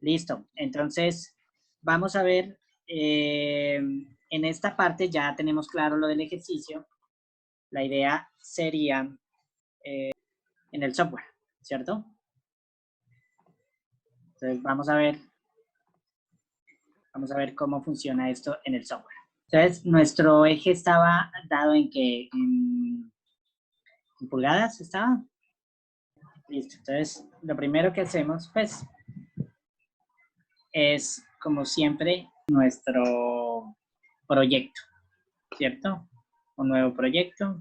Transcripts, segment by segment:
Listo. Entonces, vamos a ver, en esta parte ya tenemos claro lo del ejercicio. La idea sería en el software, ¿cierto? Entonces, vamos a ver cómo funciona esto en el software. Entonces, nuestro eje estaba dado en que en pulgadas estaba. Listo. Entonces, lo primero que hacemos, pues, es, como siempre, nuestro proyecto, ¿cierto? Un nuevo proyecto.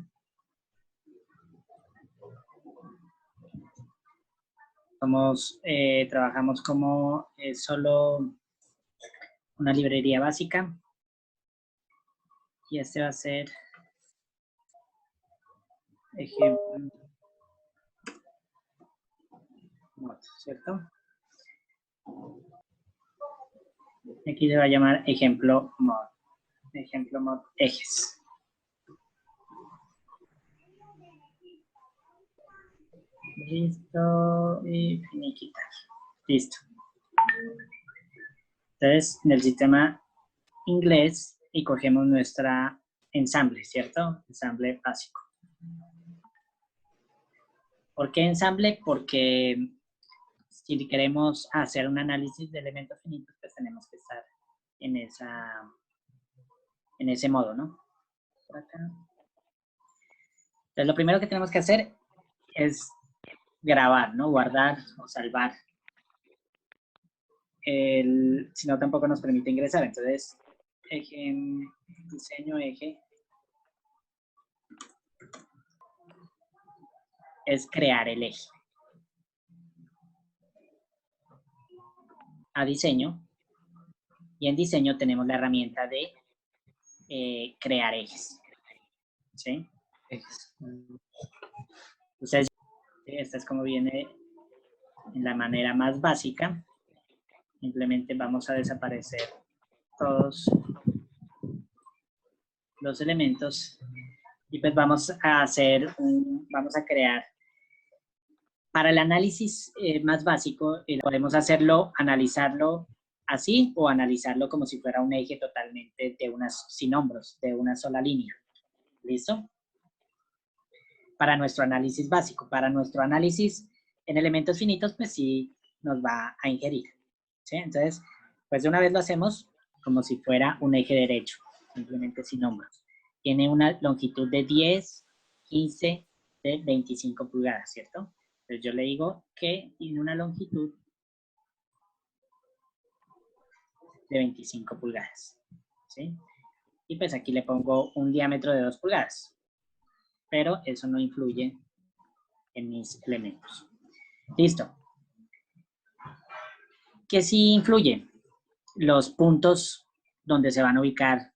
Trabajamos como solo una librería básica. Y este va a ser ejemplo, ¿cierto? Aquí se va a llamar ejemplo mod. Ejemplo mod ejes. Listo y finiquitar. Listo. Entonces, en el sistema inglés y cogemos nuestra ensamble, ¿cierto? Ensamble básico. ¿Por qué ensamble? Porque si queremos hacer un análisis de elementos finitos, pues tenemos que estar en ese modo, ¿no? Por acá. Entonces, lo primero que tenemos que hacer es grabar, ¿no? Guardar o salvar. Si no, tampoco nos permite ingresar. Entonces, eje, diseño eje, es crear el eje. A diseño, y en diseño tenemos la herramienta de crear ejes. ¿Sí? Entonces, esta es como viene en la manera más básica. Simplemente vamos a desaparecer todos los elementos y pues vamos a crear. Para el análisis más básico, podemos analizarlo así o analizarlo como si fuera un eje totalmente sin hombros, de una sola línea. ¿Listo? Para nuestro análisis básico. Para nuestro análisis en elementos finitos, pues sí nos va a ingerir. ¿Sí? Entonces, pues de una vez lo hacemos como si fuera un eje derecho, simplemente sin hombros. Tiene una longitud de 10, 15, de 25 pulgadas, ¿cierto? Entonces yo le digo que tiene una longitud de 25 pulgadas, ¿sí? Y pues aquí le pongo un diámetro de 2 pulgadas, pero eso no influye en mis elementos. Listo. ¿Qué sí influye? Los puntos donde se van a ubicar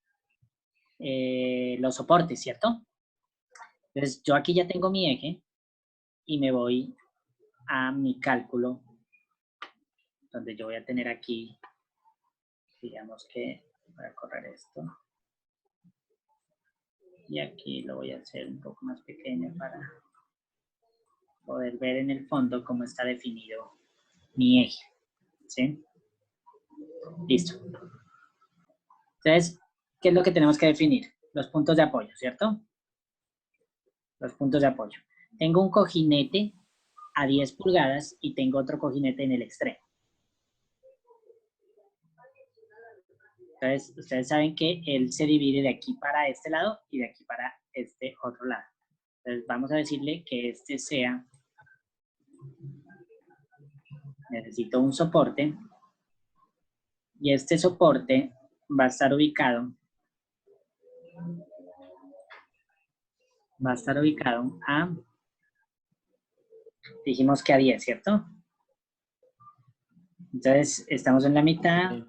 los soportes, ¿cierto? Entonces yo aquí ya tengo mi eje y me voy a mi cálculo, donde yo voy a tener aquí, digamos que voy a correr esto. Y aquí lo voy a hacer un poco más pequeño para poder ver en el fondo cómo está definido mi eje. ¿Sí? Listo. Entonces, ¿qué es lo que tenemos que definir? Los puntos de apoyo, ¿cierto? Los puntos de apoyo. Tengo un cojinete a 10 pulgadas y tengo otro cojinete en el extremo. Entonces, ustedes saben que él se divide de aquí para este lado y de aquí para este otro lado. Entonces, vamos a decirle que este sea, necesito un soporte, y este soporte va a estar ubicado a, dijimos que a 10, ¿cierto? Entonces, estamos en la mitad,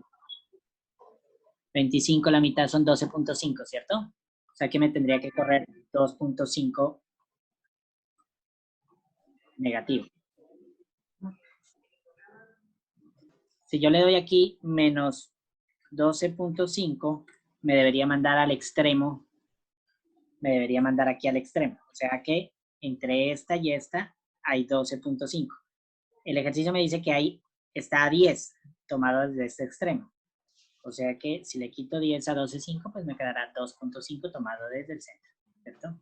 25, la mitad son 12.5, ¿cierto? O sea que me tendría que correr 2.5 negativo. Si yo le doy aquí menos 12.5, me debería mandar al extremo, me debería mandar aquí al extremo. O sea que entre esta y esta hay 12.5. El ejercicio me dice que ahí está a 10. tomado desde este extremo. O sea que si le quito 10 a 12,5, pues me quedará 2.5 tomado desde el centro, ¿cierto?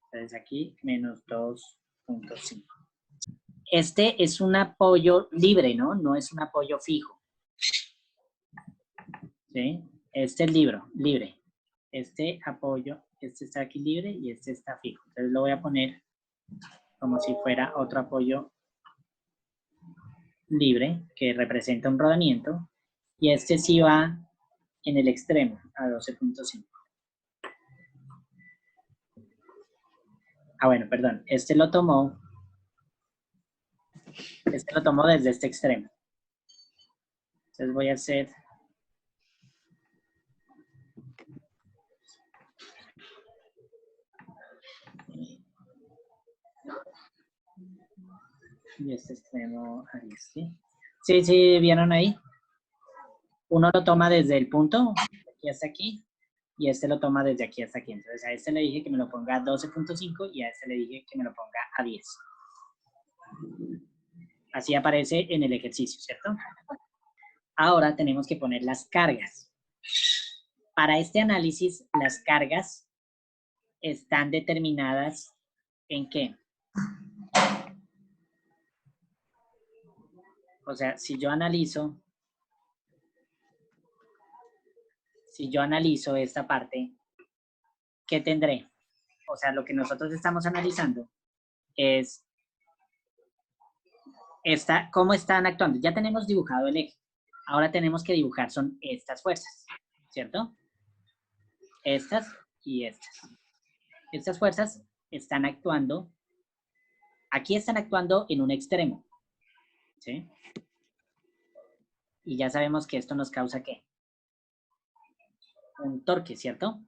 Entonces aquí menos 2.5. Este es un apoyo libre, ¿no? No es un apoyo fijo. ¿Sí? Este es libre. Este apoyo, este está aquí libre y este está fijo. Entonces lo voy a poner como si fuera otro apoyo libre que representa un rodamiento. Y este sí va en el extremo a 12.5. Ah, bueno, perdón. Este lo tomó desde este extremo. Entonces voy a hacer... Y este extremo a este. Sí, sí, ¿vieron ahí? Uno lo toma desde el punto, aquí hasta aquí, y este lo toma desde aquí hasta aquí. Entonces a este le dije que me lo ponga a 12.5 y a este le dije que me lo ponga a 10. Así aparece en el ejercicio, ¿cierto? Ahora tenemos que poner las cargas. Para este análisis, las cargas están determinadas ¿en qué? O sea, si yo analizo esta parte, ¿qué tendré? O sea, lo que nosotros estamos analizando es cómo están actuando. Ya tenemos dibujado el eje. Ahora tenemos que dibujar son estas fuerzas, ¿cierto? Estas y estas. Estas fuerzas están actuando, aquí están actuando en un extremo, ¿sí? Y ya sabemos que esto nos causa, ¿qué? Un torque, ¿cierto?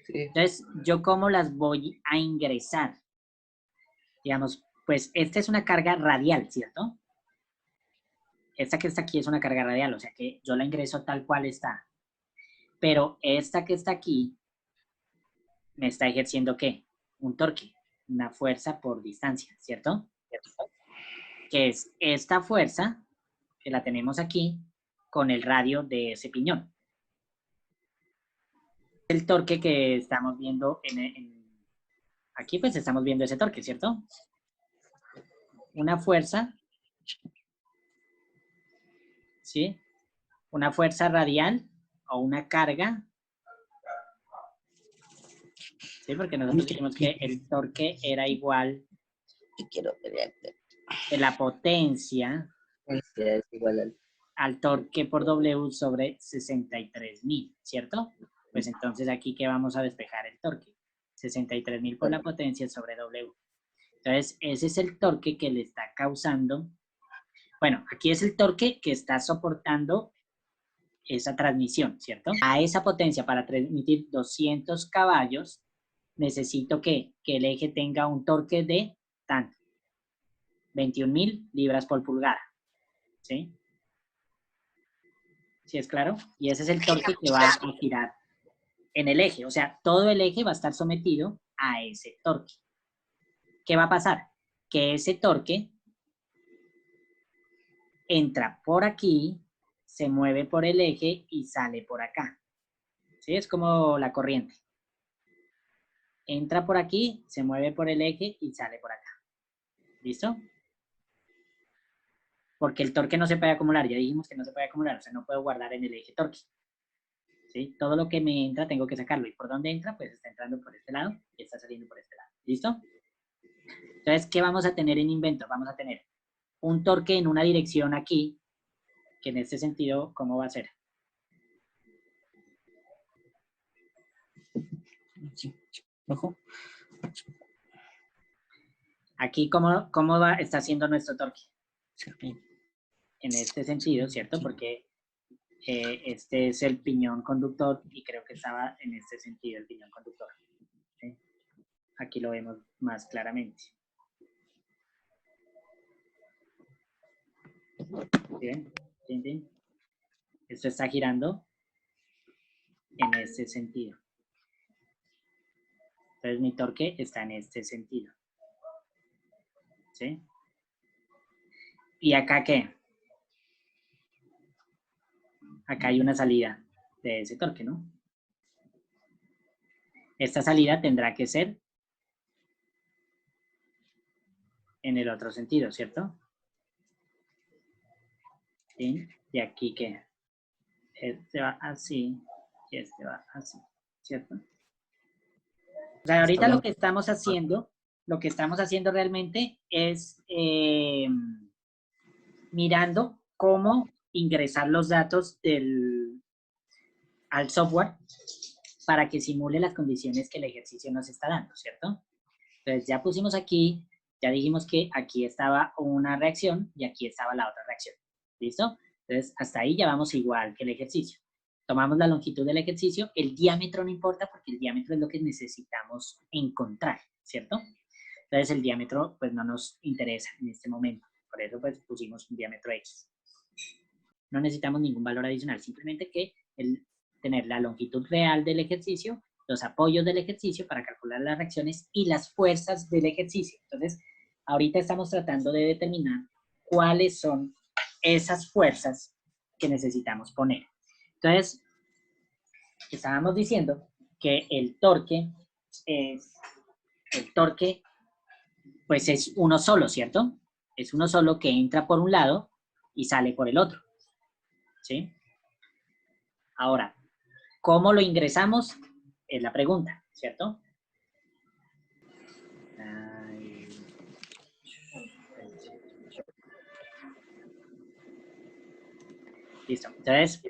Sí. Entonces, ¿yo cómo las voy a ingresar? Digamos, pues esta es una carga radial, ¿cierto? Esta que está aquí es una carga radial, o sea que yo la ingreso tal cual está. Pero esta que está aquí me está ejerciendo, ¿qué? Un torque, una fuerza por distancia, ¿cierto? Que es esta fuerza, que la tenemos aquí, con el radio de ese piñón. El torque que estamos viendo aquí, pues estamos viendo ese torque, ¿cierto? Una fuerza, ¿sí? Una fuerza radial o una carga, ¿sí? Porque nosotros dijimos que el torque era igual que la potencia Es igual al torque por W sobre 63.000, ¿cierto? Pues entonces aquí que vamos a despejar el torque. 63.000 por la potencia sobre W. Entonces, ese es el torque que le está causando. Bueno, aquí es el torque que está soportando esa transmisión, ¿cierto? A esa potencia para transmitir 200 caballos, necesito que el eje tenga un torque de tanto. 21.000 libras por pulgada, ¿sí? ¿Sí es claro? Y ese es el torque que va a girar en el eje. O sea, todo el eje va a estar sometido a ese torque. ¿Qué va a pasar? Que ese torque entra por aquí, se mueve por el eje y sale por acá. ¿Sí? Es como la corriente. Entra por aquí, se mueve por el eje y sale por acá. ¿Listo? Porque el torque no se puede acumular. Ya dijimos que no se puede acumular. O sea, no puedo guardar en el eje torque. ¿Sí? Todo lo que me entra tengo que sacarlo. ¿Y por dónde entra? Pues está entrando por este lado y está saliendo por este lado. ¿Listo? Entonces, ¿qué vamos a tener en invento? Vamos a tener un torque en una dirección aquí, que en este sentido, ¿cómo va a ser? Ojo. Aquí, ¿cómo está haciendo nuestro torque? En este sentido, ¿cierto? Porque este es el piñón conductor y creo que estaba en este sentido el piñón conductor. ¿Sí? Aquí lo vemos más claramente. ¿Bien? ¿Entienden? Esto está girando en este sentido. Entonces mi torque está en este sentido. ¿Sí? ¿Y acá qué? acá hay una salida de ese torque, ¿no? Esta salida tendrá que ser en el otro sentido, ¿cierto? ¿Sí? Y aquí que este va así y este va así, ¿cierto? O sea, ahorita lo que estamos haciendo realmente es mirando cómo ingresar los datos al software para que simule las condiciones que el ejercicio nos está dando, ¿cierto? Entonces ya pusimos aquí, ya dijimos que aquí estaba una reacción y aquí estaba la otra reacción, ¿listo? Entonces hasta ahí ya vamos igual que el ejercicio. Tomamos la longitud del ejercicio, el diámetro no importa porque el diámetro es lo que necesitamos encontrar, ¿cierto? Entonces el diámetro pues no nos interesa en este momento, por eso pues pusimos un diámetro X. No necesitamos ningún valor adicional, simplemente que tener la longitud real del ejercicio, los apoyos del ejercicio para calcular las reacciones y las fuerzas del ejercicio. Entonces, ahorita estamos tratando de determinar cuáles son esas fuerzas que necesitamos poner. Entonces, estábamos diciendo que el torque pues es uno solo, ¿cierto? Es uno solo que entra por un lado y sale por el otro, ¿sí? Ahora, ¿cómo lo ingresamos? Es la pregunta, ¿cierto? Listo. Entonces,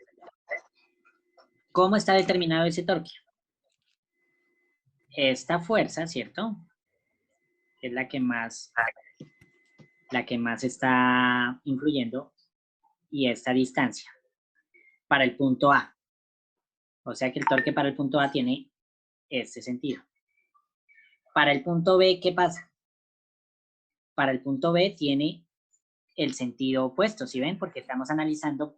¿cómo está determinado ese torque? Esta fuerza, ¿cierto? Es la que más está influyendo y esta distancia para el punto A. O sea que el torque para el punto A tiene este sentido. Para el punto B, ¿qué pasa? Para el punto B tiene el sentido opuesto, ¿sí ven? Porque estamos analizando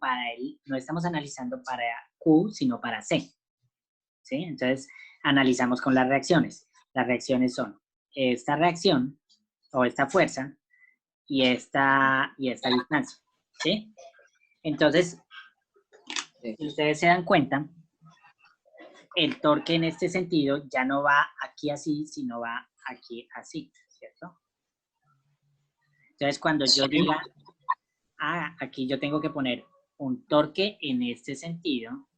no estamos analizando para Q, sino para C, ¿sí? Entonces, analizamos con las reacciones. Las reacciones son esta reacción o esta fuerza y esta distancia, ¿sí? Entonces, si ustedes se dan cuenta, el torque en este sentido ya no va aquí así, sino va aquí así, ¿cierto? Entonces, cuando yo diga, aquí yo tengo que poner un torque en este sentido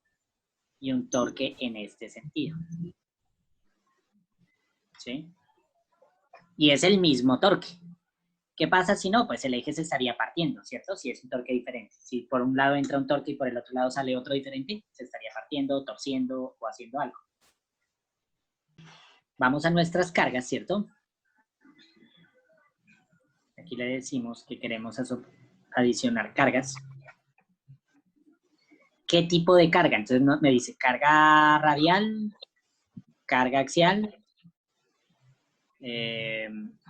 y un torque en este sentido, ¿sí? Y es el mismo torque. ¿Qué pasa si no? Pues el eje se estaría partiendo, ¿cierto? Si es un torque diferente. Si por un lado entra un torque y por el otro lado sale otro diferente, se estaría partiendo, torciendo o haciendo algo. Vamos a nuestras cargas, ¿cierto? Aquí le decimos que queremos adicionar cargas. ¿Qué tipo de carga? Entonces me dice carga radial, carga axial.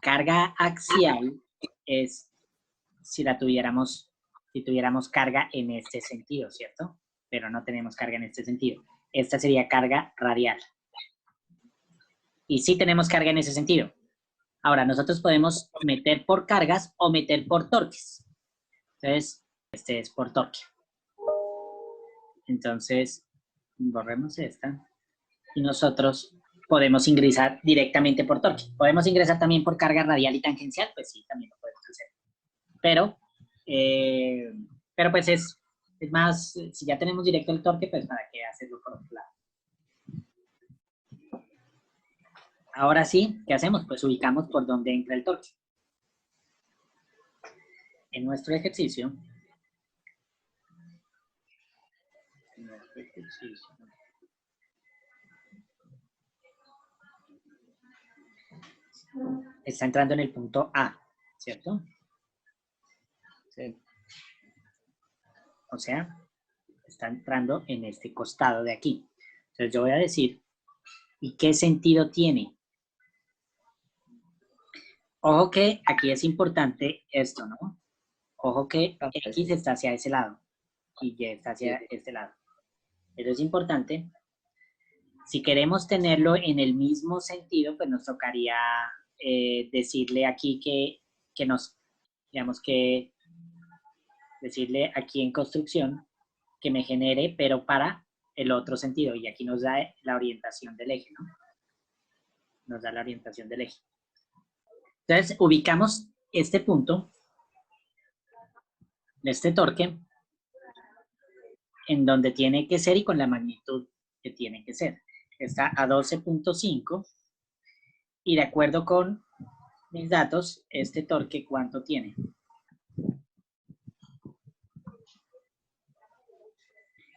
Carga axial es si tuviéramos carga en este sentido, ¿cierto? Pero no tenemos carga en este sentido. Esta sería carga radial. Y sí tenemos carga en ese sentido. Ahora, nosotros podemos meter por cargas o meter por torques. Entonces, este es por torque. Entonces, borremos esta. Y nosotros podemos ingresar directamente por torque. ¿Podemos ingresar también por carga radial y tangencial? Pues sí, también lo podemos hacer. Pero pues es más, si ya tenemos directo el torque, pues para qué hacerlo por otro lado. Ahora sí, ¿qué hacemos? Pues ubicamos por dónde entra el torque. En nuestro ejercicio, está entrando en el punto A, ¿cierto? Sí. O sea, está entrando en este costado de aquí. Entonces yo voy a decir, ¿y qué sentido tiene? Ojo que aquí es importante esto, ¿no? Ojo que X está hacia ese lado y Y está hacia este lado. Pero es importante, si queremos tenerlo en el mismo sentido, pues nos tocaría decirle aquí digamos que decirle aquí en construcción que me genere, pero para el otro sentido. Y aquí nos da la orientación del eje, ¿no? Nos da la orientación del eje. Entonces, ubicamos este punto, este torque, en donde tiene que ser y con la magnitud que tiene que ser. Está a 12.5 y de acuerdo con mis datos, este torque, ¿cuánto tiene?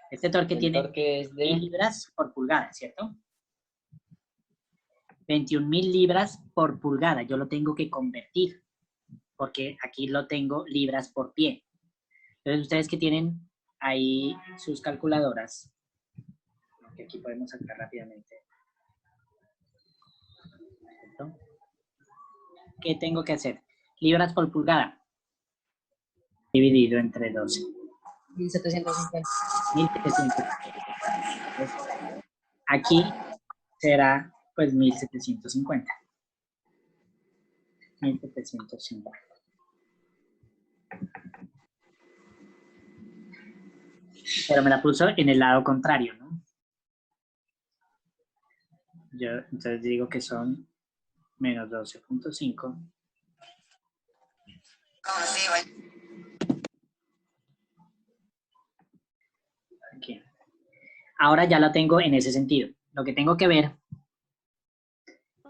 Este torque tiene torque es de 1.000 libras por pulgada, ¿cierto? 21.000 libras por pulgada. Yo lo tengo que convertir, porque aquí lo tengo libras por pie. Entonces, ustedes que tienen ahí sus calculadoras, que aquí podemos sacar rápidamente. ¿Cierto? ¿Qué tengo que hacer? Libras por pulgada, dividido entre 12. 1750. 1.750. Aquí será, pues, 1.750. 1.750. Pero me la puso en el lado contrario, ¿no? Yo entonces digo que son menos 12.5. Aquí. Ahora ya lo tengo en ese sentido. Lo que tengo que ver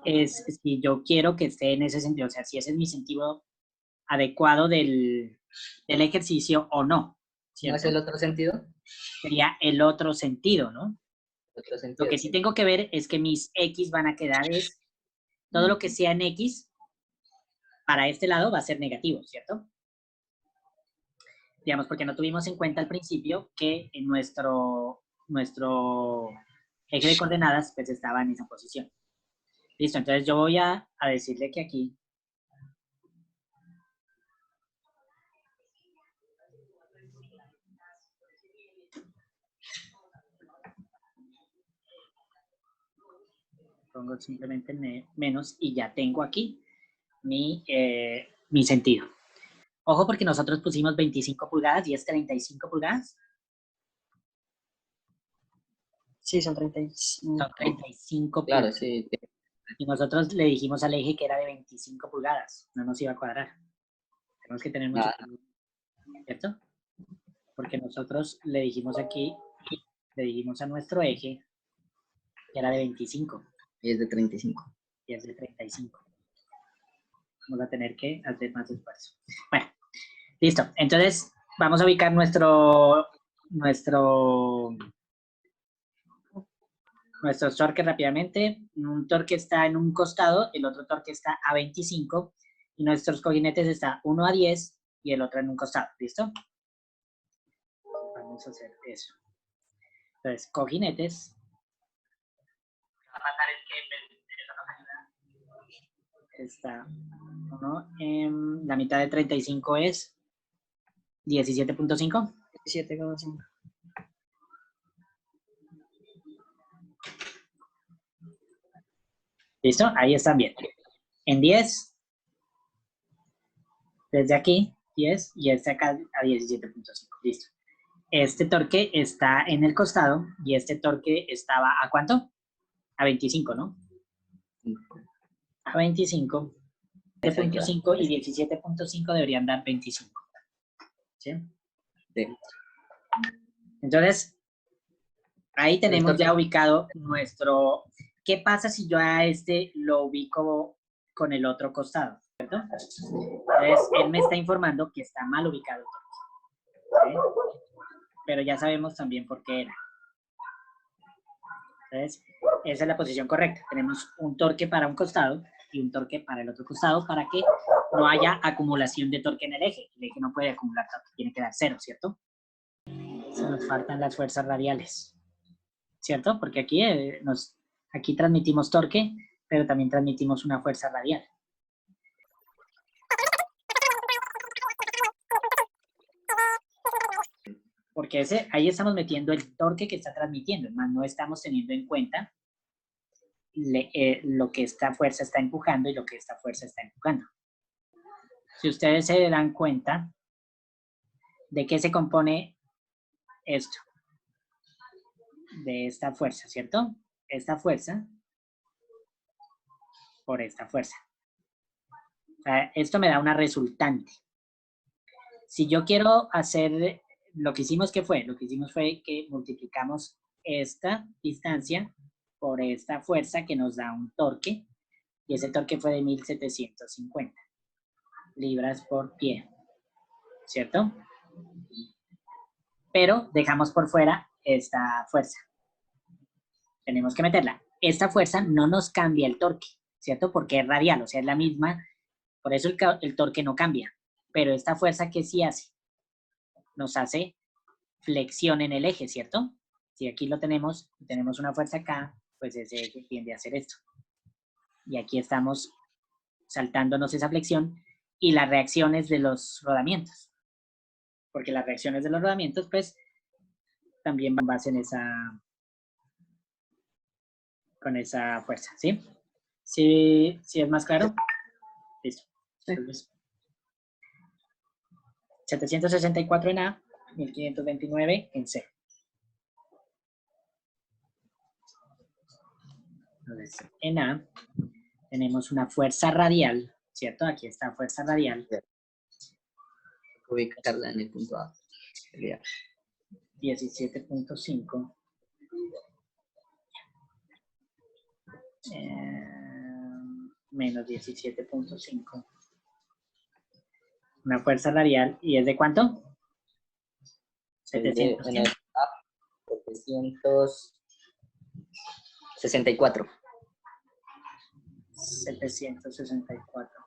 es si yo quiero que esté en ese sentido, o sea, si ese es mi sentido adecuado del ejercicio o no. ¿No es el otro sentido? Sería el otro sentido, ¿no? Otro sentido. Lo que sí tengo que ver es que mis X van a quedar es, todo lo que sea en X, para este lado va a ser negativo, ¿cierto? Digamos, porque no tuvimos en cuenta al principio que en nuestro eje de coordenadas pues estaba en esa posición. Listo, entonces yo voy a decirle que aquí pongo simplemente menos y ya tengo aquí mi sentido. Ojo porque nosotros pusimos 25 pulgadas y es 35 pulgadas. Sí, son 35. Son 35 Claro, pulgadas. sí. Y nosotros le dijimos al eje que era de 25 pulgadas. No nos iba a cuadrar. Tenemos que tener mucho cuidado, ¿cierto? Porque nosotros le dijimos aquí, le dijimos a nuestro eje que era de 25. Y es de 35. Y es de 35. Vamos a tener que hacer más esfuerzo. Bueno, listo. Entonces, vamos a ubicar nuestro torque rápidamente. Un torque está en un costado, el otro torque está a 25 y nuestros cojinetes está uno a 10 y el otro en un costado. ¿Listo? Vamos a hacer eso. Entonces, cojinetes. Está uno en la mitad de 35 es 17.5. 17,5. ¿Listo? Ahí están bien. En 10, desde aquí, 10, y este acá a 17.5. Listo. Este torque está en el costado y este torque estaba ¿a cuánto? A 25, ¿no? A 25. 17.5 y 17.5 deberían dar 25. ¿Sí? Sí. Entonces, ahí tenemos ya ubicado nuestro... ¿Qué pasa si yo a este lo ubico con el otro costado? ¿Cierto? Entonces, él me está informando que está mal ubicado. ¿Sí? Pero ya sabemos también por qué era. Entonces, esa es la posición correcta. Tenemos un torque para un costado y un torque para el otro costado para que no haya acumulación de torque en el eje. El eje no puede acumular torque, tiene que dar 0, ¿cierto? Se nos faltan las fuerzas radiales, ¿cierto? Porque aquí, aquí transmitimos torque, pero también transmitimos una fuerza radial. Porque ahí estamos metiendo el torque que está transmitiendo, más no estamos teniendo en cuenta lo que esta fuerza está empujando y lo que esta fuerza está empujando. Si ustedes se dan cuenta, ¿de qué se compone esto, de esta fuerza, ¿cierto? Esta fuerza por esta fuerza. O sea, esto me da una resultante. Si yo quiero hacer lo que hicimos, ¿qué fue? Lo que hicimos fue que multiplicamos esta distancia por esta fuerza que nos da un torque, y ese torque fue de 1750 libras por pie, ¿cierto? Pero dejamos por fuera esta fuerza. Tenemos que meterla. Esta fuerza no nos cambia el torque, ¿cierto? Porque es radial, o sea, es la misma, por eso el torque no cambia. Pero esta fuerza, ¿qué sí hace? Nos hace flexión en el eje, ¿cierto? Si aquí lo tenemos una fuerza acá, pues ese eje tiende a hacer esto. Y aquí estamos saltándonos esa flexión y las reacciones de los rodamientos. Porque las reacciones de los rodamientos, pues, también van base en con esa fuerza, ¿sí? ¿Sí es más claro? Listo. Sí. Entonces, 764 en A, 1529 en C. Entonces, en A tenemos una fuerza radial, ¿cierto? Aquí está fuerza radial. Ubicarla en el punto A. Sería 17.5 menos 17.5. Una fuerza radial, ¿y es de cuánto? 700. en el A, 764 764.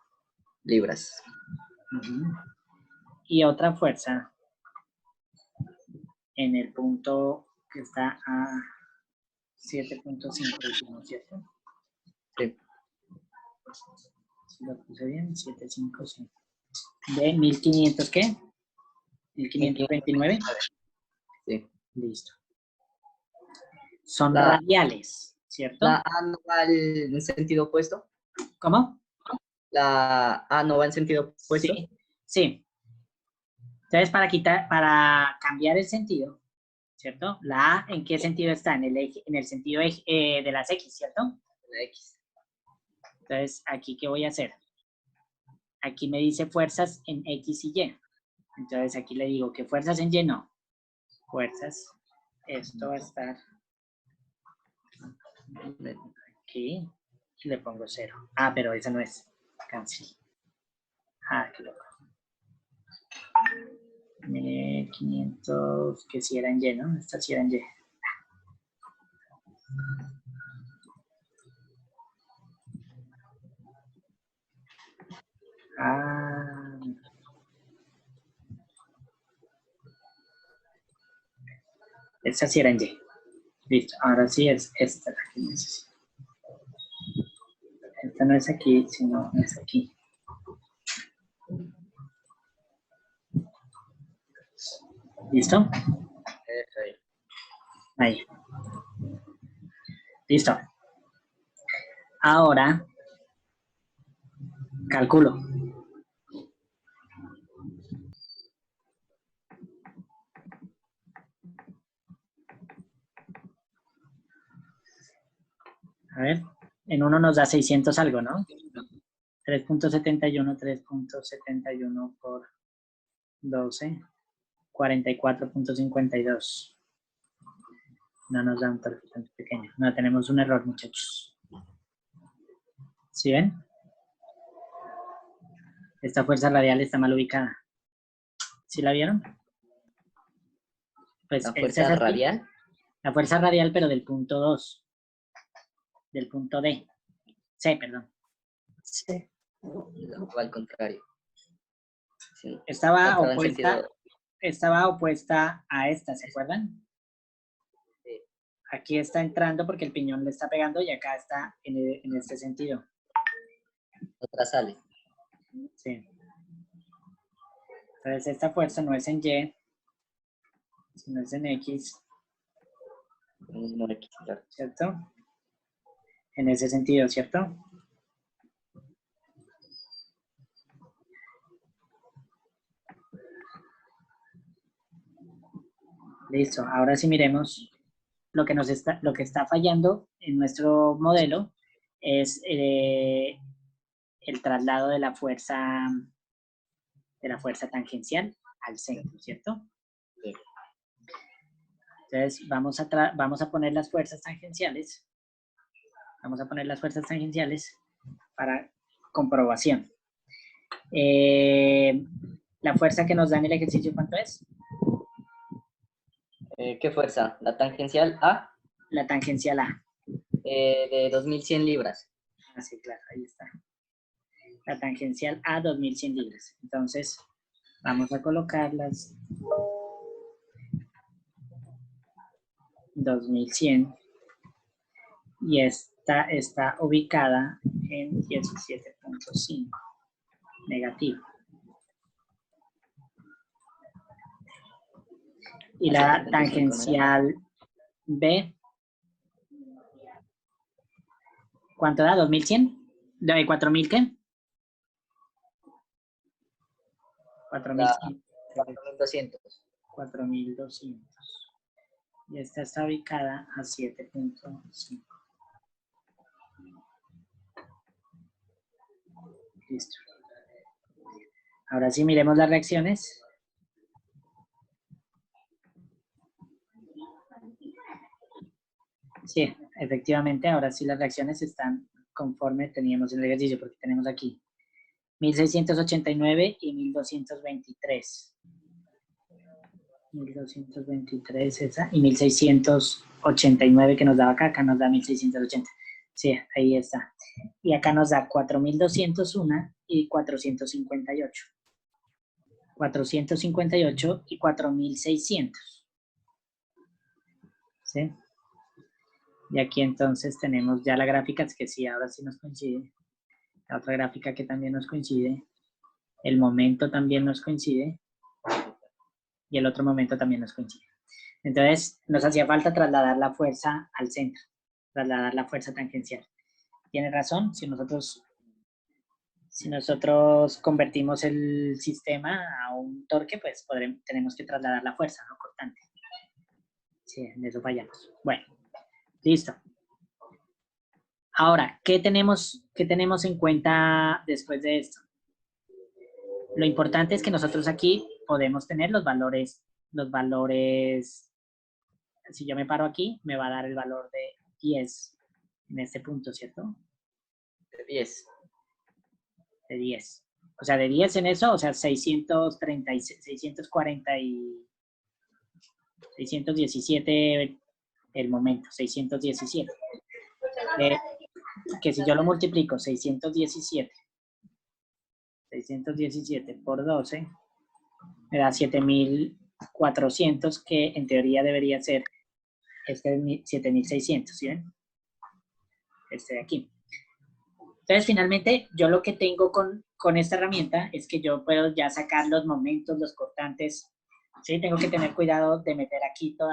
libras. Y otra fuerza en el punto que está a 7.5, ¿cierto? Sí. Si lo puse bien, 755. ¿De 1500 qué? 1529. Sí. Listo. Son radiales, ¿cierto? ¿La A no va en sentido opuesto? ¿Cómo? ¿La A no va en sentido opuesto? Sí, sí. Entonces, para cambiar el sentido, ¿cierto? La A, ¿en qué sentido está? En el sentido de las X, ¿cierto? La X. Entonces, ¿aquí qué voy a hacer? Aquí me dice fuerzas en X y Y. Entonces, aquí le digo que fuerzas en Y no. Fuerzas, esto va a estar aquí. Y le pongo 0. Ah, pero esa no es. Cancel. Ah, qué loco. 1500, que si era en Y, ¿no? Esta sí era en Y. Ah. Esta sí era en Y. Listo. Ahora sí es esta la que necesito. Esta no es aquí, sino es aquí. ¿Listo? Ahí. Listo. Ahora calculo. A ver, en uno nos da 600 algo, ¿no? 3.71 por 12, 44.52. No nos da un torque tan pequeño. No, tenemos un error, muchachos. ¿Sí ven? Esta fuerza radial está mal ubicada. ¿Sí la vieron? Pues ¿La fuerza radial? La fuerza radial, pero del punto 2. Del punto D. C, perdón. Sí. No, al contrario. Sí. Estaba Sentido... opuesta a esta, ¿se acuerdan? Sí. Aquí está entrando porque el piñón le está pegando y acá está en este sentido. Otra sale. Sí. Entonces esta fuerza no es en Y, sino es en X. No X, claro. ¿Cierto? En ese sentido, ¿cierto? Listo, ahora sí miremos lo que está fallando en nuestro modelo es el traslado de la fuerza tangencial al centro, ¿cierto? Sí. Entonces vamos a poner las fuerzas tangenciales. Vamos a poner las fuerzas tangenciales para comprobación. La fuerza que nos da en el ejercicio, ¿cuánto es? ¿Qué fuerza? La tangencial A La tangencial A. de 2100 libras. Ah, sí, claro, ahí está. La tangencial A, 2100 libras. Entonces, vamos a colocarlas 2100 y esta está ubicada en 17.5 negativo. Y la tangencial B, ¿cuánto da? ¿2100? ¿De 4000 qué? 4100. 4200. 4200. Y esta está ubicada a 7.5. Listo. Ahora sí miremos las reacciones. Sí, efectivamente, ahora sí las reacciones están conforme teníamos en el ejercicio, porque tenemos aquí 1689 y 1223. 1223 esa, y 1689 que nos daba acá nos da 1680. Sí, ahí está. Y acá nos da 4201 y 458. 458 y 4600. ¿Sí? Y aquí entonces tenemos ya la gráfica, es que sí, ahora sí nos coincide. La otra gráfica que también nos coincide. El momento también nos coincide. Y el otro momento también nos coincide. Entonces, nos hacía falta trasladar la fuerza al centro. Trasladar la fuerza tangencial. Tiene razón, si nosotros convertimos el sistema a un torque, pues tenemos que trasladar la fuerza, ¿no? Cortante. Sí, en eso fallamos. Bueno, listo. Ahora, ¿qué tenemos en cuenta después de esto? Lo importante es que nosotros aquí podemos tener los valores, si yo me paro aquí, me va a dar el valor de 10 en este punto, ¿cierto? De 10. De 10. O sea, de 10 en eso, o sea, 617 el momento, 617. Que si yo lo multiplico, 617 por 12, me da 7400, que en teoría debería ser este 7600, ¿sí ven? Este de aquí. Entonces, finalmente, yo lo que tengo con esta herramienta es que yo puedo ya sacar los momentos, los cortantes, ¿sí? Tengo que tener cuidado de meter aquí todo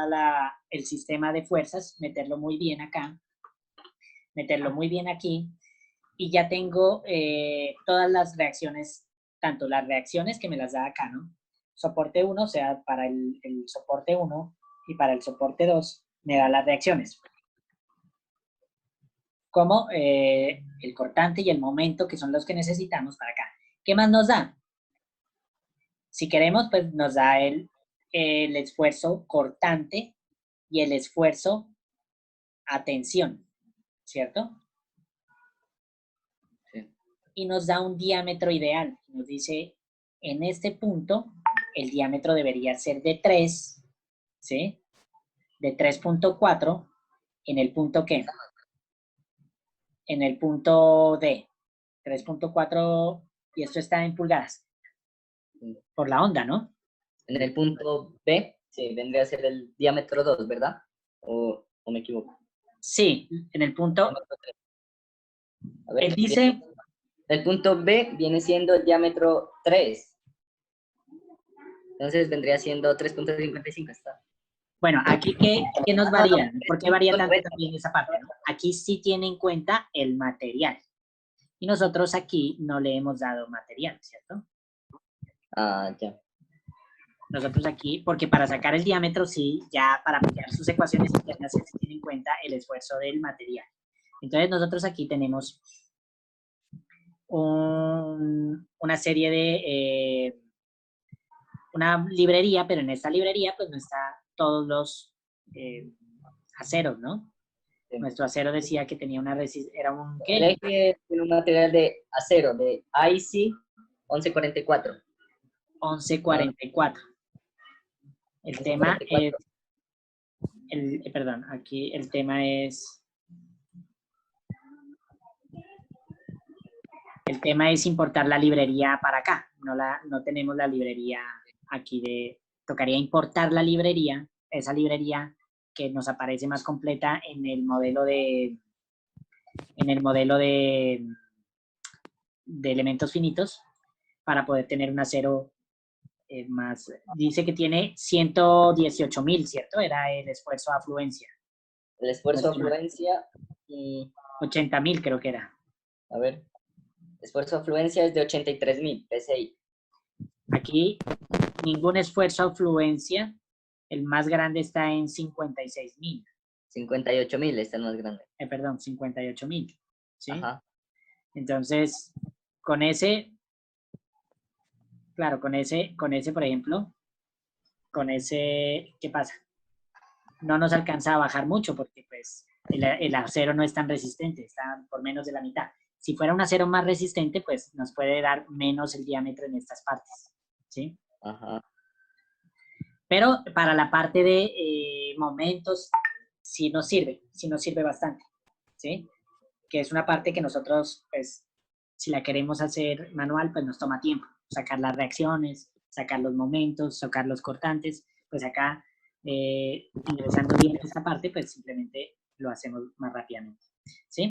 el sistema de fuerzas, meterlo muy bien acá, meterlo muy bien aquí, y ya tengo todas las reacciones, tanto las reacciones que me las da acá, ¿no? Soporte 1, o sea, para el soporte 1 y para el soporte 2, me da las reacciones. Como el cortante y el momento, que son los que necesitamos para acá. ¿Qué más nos da? Si queremos, pues nos da el esfuerzo cortante y el esfuerzo a tensión, ¿cierto? Sí. Y nos da un diámetro ideal. Nos dice, en este punto, el diámetro debería ser de 3, ¿sí? De 3.4, ¿en el punto qué? En el punto D. 3.4, y esto está en pulgadas. Por la onda, ¿no? En el punto B, sí, vendría a ser el diámetro 2, ¿verdad? ¿O me equivoco? Sí, en el punto... A ver, él dice... El punto B viene siendo el diámetro 3. Entonces vendría siendo 3.55. Está. Bueno, aquí ¿qué nos varía? ¿Por qué varía tanto 3.90. también esa parte, ¿no? Aquí sí tiene en cuenta el material. Y nosotros aquí no le hemos dado material, ¿cierto? Ah, ya. nosotros aquí, porque para sacar el diámetro, sí, ya para aplicar sus ecuaciones internas se tiene en cuenta el esfuerzo del material. Entonces nosotros aquí tenemos una serie de, una librería, pero en esta librería pues no está todos los aceros, ¿no? Sí. Nuestro acero decía que tenía una resistencia, era un, ¿qué? El eje tiene un material de acero, de IC 1144. 1144. El tema 1144. es, perdón, aquí el tema es, importar la librería para acá. No tenemos la librería aquí tocaría importar la librería, esa librería que nos aparece más completa en el modelo de elementos finitos para poder tener un acero más. Dice que tiene 118.000, ¿cierto? Era el esfuerzo a afluencia. El esfuerzo de afluencia y... 80.000 creo que era. A ver. Esfuerzo de afluencia es de 83.000 PSI. Aquí ningún esfuerzo a afluencia. El más grande está en 56.000. 58.000 está el más grande. Perdón, 58.000. ¿Sí? Ajá. Entonces, con ese, claro, con ese, por ejemplo, con ese, ¿qué pasa? No nos alcanza a bajar mucho porque pues el acero no es tan resistente, está por menos de la mitad. Si fuera un acero más resistente, pues nos puede dar menos el diámetro en estas partes, ¿sí? Ajá. Pero para la parte de momentos, sí nos sirve bastante, ¿sí? Que es una parte que nosotros, pues, si la queremos hacer manual, pues nos toma tiempo. Sacar las reacciones, sacar los momentos, sacar los cortantes, pues acá, ingresando bien esta parte, pues simplemente lo hacemos más rápidamente, ¿sí?